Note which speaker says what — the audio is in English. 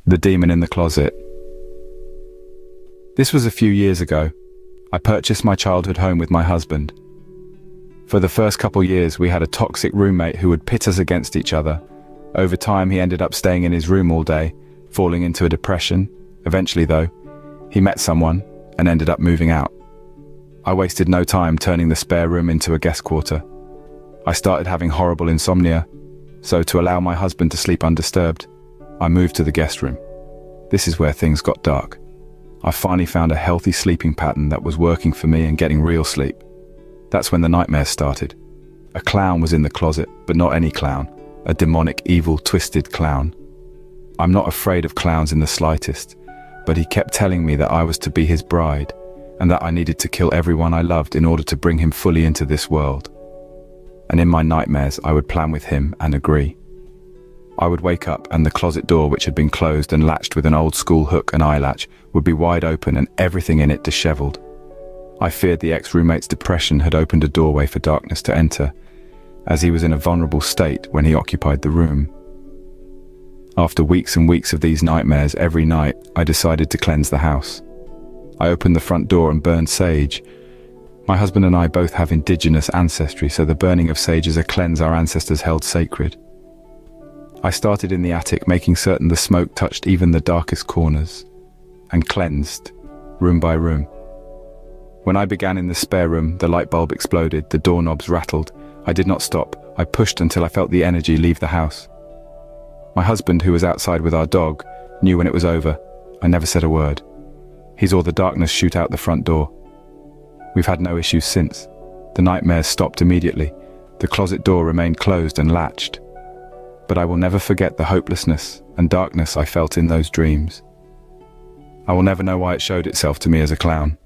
Speaker 1: The demon in the closet. This was a few years ago. I purchased my childhood home with my husband. For the first couple years, we had a toxic roommate who would pit us against each other. Over time, he ended up staying in his room all day, falling into a depression. Eventually, though, he met someone and ended up moving out. I wasted no time turning the spare room into a guest quarter. I started having horrible insomnia, so to allow my husband to sleep undisturbed, I moved to the guest room. This is where things got dark. I finally found a healthy sleeping pattern that was working for me and getting real sleep. That's when the nightmares started. A clown was in the closet, but not any clown. A demonic, evil, twisted clown. I'm not afraid of clowns in the slightest, but he kept telling me that I was to be his bride, and that I needed to kill everyone I loved in order to bring him fully into this world. And in my nightmares, I would plan with him and agree. I would wake up and the closet door, which had been closed and latched with an old school hook and eye latch, would be wide open and everything in it disheveled. I feared the ex-roommate's depression had opened a doorway for darkness to enter, as he was in a vulnerable state when he occupied the room. After weeks and weeks of these nightmares every night, I decided to cleanse the house. I opened the front door and burned sage. My husband and I both have indigenous ancestry, so the burning of sage is a cleanse our ancestors held sacred. I started in the attic, making certain the smoke touched even the darkest corners, and cleansed, room by room. When I began in the spare room, the light bulb exploded, the doorknobs rattled. I did not stop. I pushed until I felt the energy leave the house. My husband, who was outside with our dog, knew when it was over. I never said a word. He saw the darkness shoot out the front door. We've had no issues since. The nightmares stopped immediately. The closet door remained closed and latched. But I will never forget the hopelessness and darkness I felt in those dreams. I will never know why it showed itself to me as a clown.